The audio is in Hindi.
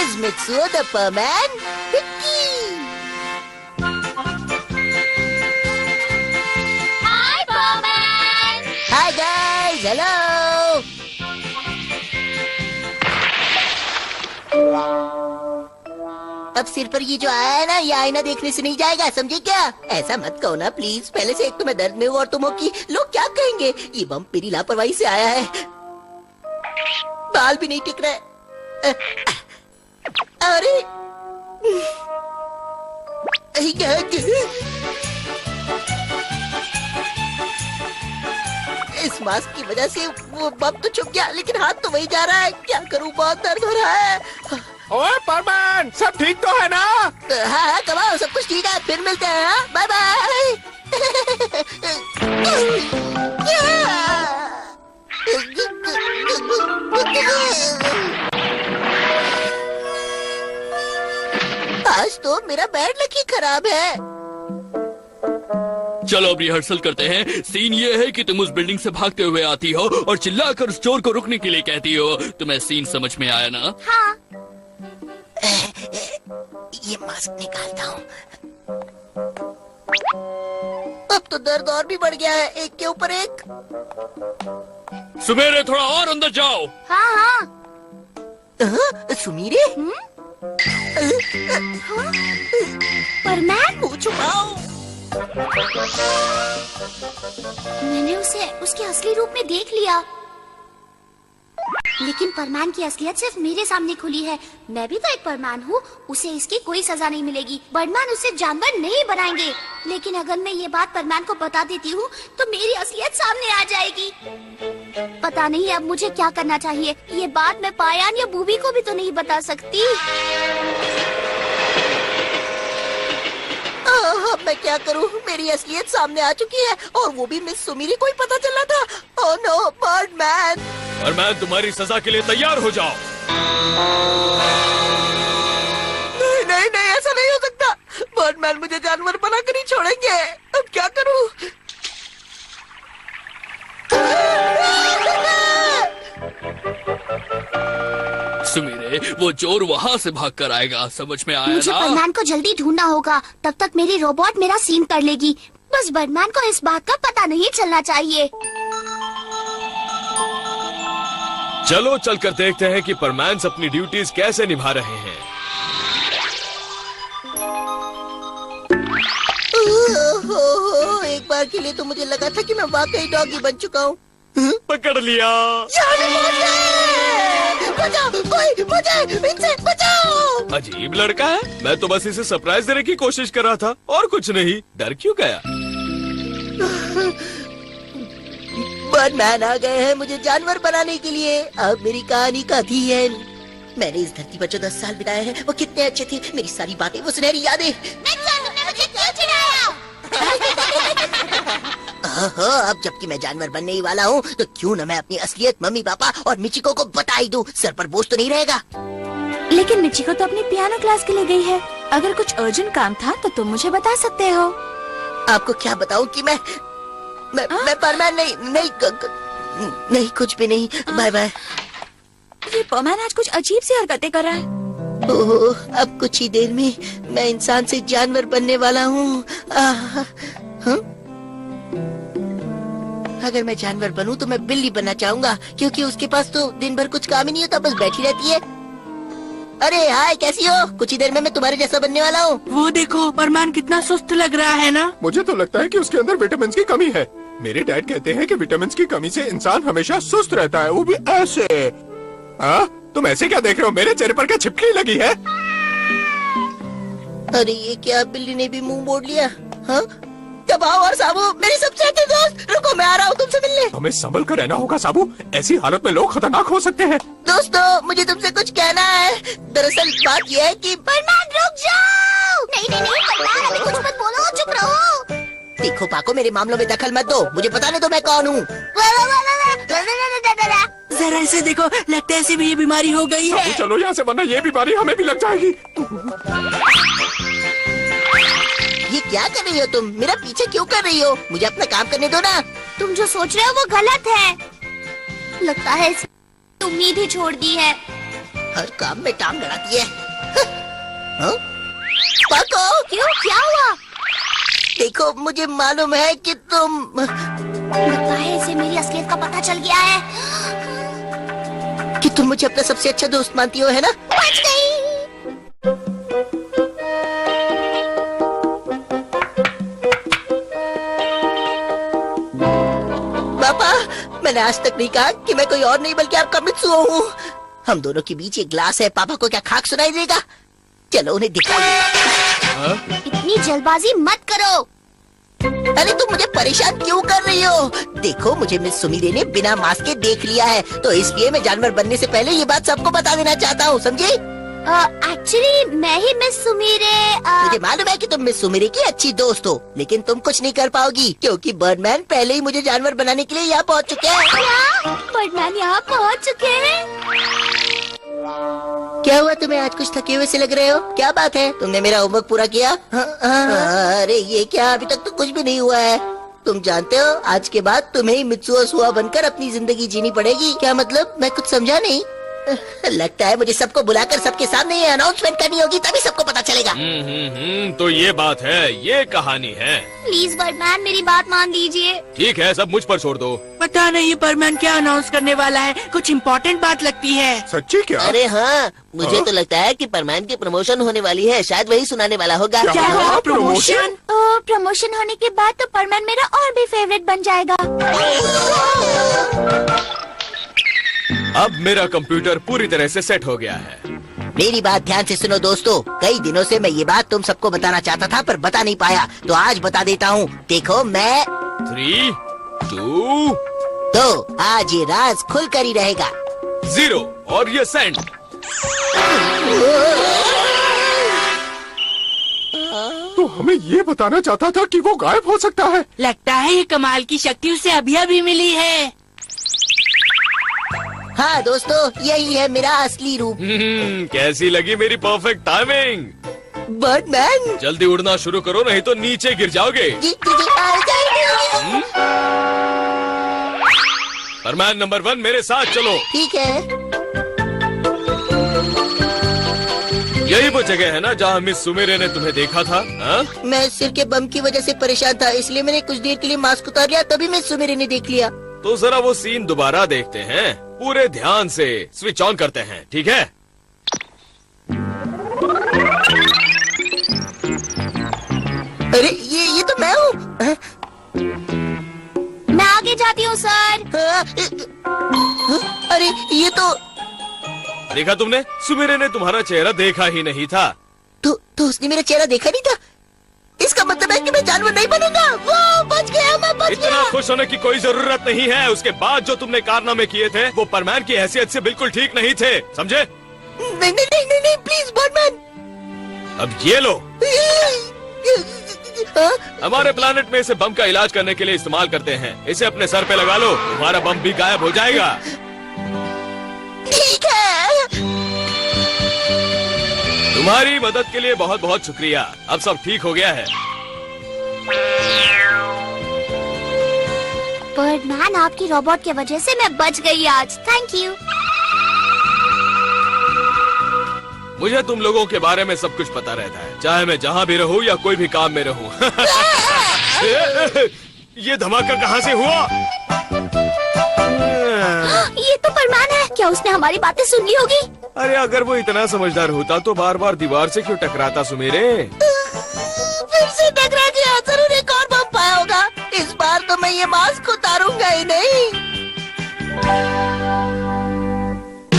is Mitsuo the Perman Quickie. Hi, Perman! Hi guys, hello. अब सिर पर ये जो आया है ना, ये आईना देखने से नहीं जाएगा, समझे क्या? ऐसा मत कहो ना प्लीज। पहले से एक तो मैं दर्द में हूँ और तुम हो कि लोग क्या कहेंगे। ये बम मेरी लापरवाही से आया है। बाल भी नहीं टिक रहे। अरे इस मास्क की वजह से वो बम तो छुप गया, लेकिन हाथ तो वही जा रहा है। क्या करूं, बहुत दर्द हो रहा है। ओए परमान, सब ठीक तो है ना? हाँ कमाओ, सब कुछ ठीक है। फिर मिलते हैं। हाँ बाय बाय। आज तो मेरा बैड लक ही खराब है। चलो अब रिहर्सल करते हैं। सीन ये है कि तुम उस बिल्डिंग से भागते हुए आती हो और चिल्लाकर उस चोर को रुकने के लिए कहती हो। तुम्हें सीन समझ में आया ना? हाँ। ये मास्क निकालता हूँ। अब तो दर्द और भी बढ़ गया है, एक के ऊपर एक। सुमेरे, थोड़ा और अंदर जाओ। हाँ हाँ। सुमीरे, परमान, मुंह छुपाओ। मैंने उसे उसके असली रूप में देख लिया, लेकिन परमान की असलियत सिर्फ मेरे सामने खुली है। मैं भी तो एक परमान हूँ, उसे इसकी कोई सजा नहीं मिलेगी। बर्डमान उसे जानवर नहीं बनाएंगे, लेकिन अगर मैं ये बात परमान को बता देती हूँ तो मेरी असलियत सामने आ जाएगी। पता नहीं अब मुझे क्या करना चाहिए। ये बात मैं पायान या बूबी को भी तो नहीं बता सकती। अब मैं क्या करूं? मेरी असलियत सामने आ चुकी है और वो भी मिस सुमीरी को ही पता चला था। Oh no, Birdman! बर्डमैन, तुम्हारी सजा के लिए तैयार हो जाओ। नहीं नहीं नहीं, ऐसा नहीं हो सकता। बर्डमैन मुझे जानवर बनाकर ही छोड़ेंगे। अब क्या करूं? सुमीरे, वो चोर वहाँ से भाग कर आएगा, समझ में आया मुझे ना? बर्डमैन को जल्दी ढूंढना होगा, तब तक मेरी रोबोट मेरा सीन कर लेगी। बस बर्डमैन को इस बात का पता नहीं चलना चाहिए। चलो चलकर देखते हैं कि परमैन्स अपनी ड्यूटीज कैसे निभा रहे हैं। ओहो, एक बार के लिए तो मुझे लगा था कि मैं वाकई डॉगी बन चुका हूँ। पकड़ लिया। बचाओ, कोई मुझे इनसे बचाओ। अजीब लड़का है। मैं तो बस इसे सरप्राइज देने की कोशिश कर रहा था और कुछ नहीं। डर क्यों गया? बर्डमैन आ गए हैं मुझे जानवर बनाने के लिए। अब मेरी कहानी का दी है। मैंने इस धरती पर जो 10 साल बिताए हैं वो कितने अच्छे थे। मेरी सारी बातें, वो सुनहरी यादें। तुमने मुझे क्यों चिढ़ाया? ओहो, अब जबकि मैं जानवर बनने ही वाला हूँ तो क्यों न मैं अपनी असलियत मम्मी पापा और मिचिको को बता ही दूं। सर पर बोझ तो नहीं रहेगा। लेकिन मिचिको तो अपनी पियानो क्लास के लिए गई है। अगर कुछ अर्जेंट काम था तो तुम मुझे बता सकते हो। आपको क्या बताऊं कि मैं परमैन नहीं कुछ भी नहीं। Bye bye. ये परमैन आज अजीब सी हरकतें कर रहा है। ओह, अब कुछ ही देर में मैं इंसान से जानवर बनने वाला हूँ। अगर मैं जानवर बनूं तो मैं बिल्ली बनना चाहूंगा, क्योंकि उसके पास तो दिन भर कुछ काम ही नहीं होता, बस बैठी रहती है। अरे हाय, कैसी हो? कुछ ही देर में मैं तुम्हारे जैसा बनने वाला हूँ। वो देखो, परमान कितना सुस्त लग रहा है ना? मुझे तो लगता है कि उसके अंदर विटामिन की कमी है। मेरे डैड कहते हैं कि विटामिन की कमी से इंसान हमेशा सुस्त रहता है, वो भी ऐसे। तुम ऐसे क्या देख रहे हो? मेरे चेहरे पर क्या छिपकली लगी है? अरे ये क्या, बिल्ली ने भी मुंह मोड़ लिया। हाँ, दबाओ और साबू, मेरी सबसे अच्छी दोस्त। रुको, मैं आ रहा हूँ तुमसे मिलने। हमें संभल कर रहना होगा साबू। ऐसी हालत में लोग खतरनाक हो सकते हैं। दोस्तों, मुझे तुमसे कुछ कहना है। दरअसल बात यह है कि बर्डमैन रुक जाओ। नहीं, बर्डमैन अभी कुछ मत बोलो, चुप रहो। देखो पाको, मेरे मामलों में दखल मत दो। मुझे पता नहीं तो मैं कौन हूँ। जरा इसे देखो, लगता है इसे भी ये बीमारी हो गई है। चलो यहाँ से, वरना ये बीमारी हमें भी लग जाएगी। ये क्या कर रही हो तुम? मेरा पीछे क्यों कर रही हो? मुझे अपना काम करने दो ना। तुम जो सोच रहे हो वो गलत है। लगता है इसने उम्मीद ही छोड़ दी है। हर काम में टांग लड़ाती है। हाँ? पाको, क्यों, क्या हुआ? देखो मुझे मालूम है कि तुम लगता है इसे मेरी असलियत का पता चल गया है। मुझे अपना सबसे अच्छा दोस्त मानती हो, है ना? बच गई। पापा, मैंने आज तक नहीं कहा कि मैं कोई और नहीं बल्कि आपका मित्सुओ हूँ। हम दोनों के बीच एक ग्लास है, पापा को क्या खाक सुनाई देगा? चलो उन्हें दिखाओ। इतनी जल्दबाजी मत करो। अरे तुम मुझे परेशान क्यों कर रही हो? देखो मुझे मिस सुमीरे ने बिना मास्क के देख लिया है, तो इसलिए मैं जानवर बनने से पहले ये बात सबको बता देना चाहता हूँ, समझे? एक्चुअली मैं ही मिस सुमीरे। मुझे मालूम है कि तुम मिस सुमीरे की अच्छी दोस्त हो, लेकिन तुम कुछ नहीं कर पाओगी क्योंकि बर्डमैन पहले ही मुझे जानवर बनाने के लिए यहाँ पहुँच चुके हैं। क्या? बर्डमैन यहाँ पहुँच चुके हैं? क्या हुआ, तुम्हें आज कुछ थके हुए से लग रहे हो? क्या बात है, तुमने मेरा होमवर्क पूरा किया? अरे ये क्या, अभी तक तो कुछ भी नहीं हुआ है। तुम जानते हो आज के बाद तुम्हें ही मित्सुओ सुआ बनकर अपनी जिंदगी जीनी पड़ेगी। क्या मतलब? मैं कुछ समझा नहीं। लगता है मुझे सबको बुलाकर सबके सामने ये अनाउंसमेंट करनी होगी, तभी सबको पता चलेगा। तो ये बात है, ये कहानी है। प्लीज बर्डमैन मेरी बात मान लीजिए। ठीक है, सब मुझ पर छोड़ दो। पता नहीं बर्डमैन क्या अनाउंस करने वाला है, कुछ इम्पोर्टेंट बात लगती है। सच्ची क्या? अरे हाँ, मुझे तो लगता है कि परमान की प्रमोशन होने वाली है, शायद वही सुनाने वाला होगा। क्या हुआ? प्रमोशन? प्रमोशन होने के बाद तो परमान मेरा और भी फेवरेट बन जाएगा। अब मेरा कंप्यूटर पूरी तरह से सेट हो गया है। मेरी बात ध्यान से सुनो दोस्तों, कई दिनों से मैं ये बात तुम सबको बताना चाहता था पर बता नहीं पाया, तो आज बता देता हूँ। देखो मैं 3, 2, तो आज ये राज खुलकर ही रहेगा। 0 और ये सेंड। तो हमें ये बताना चाहता था कि वो गायब हो सकता है। लगता है ये कमाल की शक्ति उसे अभी अभी मिली है। हाँ दोस्तों, यही है मेरा असली रूप। कैसी लगी मेरी परफेक्ट टाइमिंग? बर्डमैन जल्दी उड़ना शुरू करो, नहीं तो नीचे गिर जाओगे। जी, आ जाइए। परमान नंबर 1 मेरे साथ चलो। ठीक है। यही वो जगह है ना जहाँ मिस सुमेरे ने तुम्हें देखा था? हाँ? मैं सिर के बम की वजह से परेशान था, इसलिए मैंने कुछ देर के लिए मास्क उतार लिया, तभी मैं सुमेरे ने देख लिया। तो जरा वो सीन दोबारा देखते हैं, पूरे ध्यान से स्विच ऑन करते हैं, ठीक है? अरे ये तो मैं हूँ। मैं आगे जाती हूँ सर। अरे ये तो देखा तुमने? सुमेरे ने तुम्हारा चेहरा देखा ही नहीं था। तो उसने मेरा चेहरा देखा नहीं था? इसका मतलब है कि मैं जानवर नहीं बनूंगा। वो बच गया, मैं बच इतना गया। खुश होने की कोई जरूरत नहीं है। उसके बाद जो तुमने कारनामे किए थे वो परमान की हैसियत से बिल्कुल ठीक नहीं थे, समझे? नहीं नहीं नहीं नहीं, नहीं प्लीज बर्डमैन। अब ये लो, हाँ? हमारे प्लानेट में इसे बम का इलाज करने के लिए इस्तेमाल करते हैं। इसे अपने सर पे लगा लो, तुम्हारा बम भी गायब हो जाएगा। ठीक है। तुम्हारी मदद के लिए बहुत बहुत शुक्रिया। अब सब ठीक हो गया है। बर्डमैन आपकी रोबोट की वजह से मैं बच गई आज, थैंक यू। मुझे तुम लोगों के बारे में सब कुछ पता रहता है, चाहे मैं जहाँ भी रहूँ या कोई भी काम में रहूँ। ये धमाका कहाँ से हुआ? ये तो परमान है, क्या उसने हमारी बातें सुन ली होगी? अरे अगर वो इतना समझदार होता तो बार बार दीवार से क्यों टकराता सुमेरे? फिर से टकरा गया, जरूर एक और बम पाया होगा। इस बार तो मैं ये मास्क उतारूंगा ही नहीं।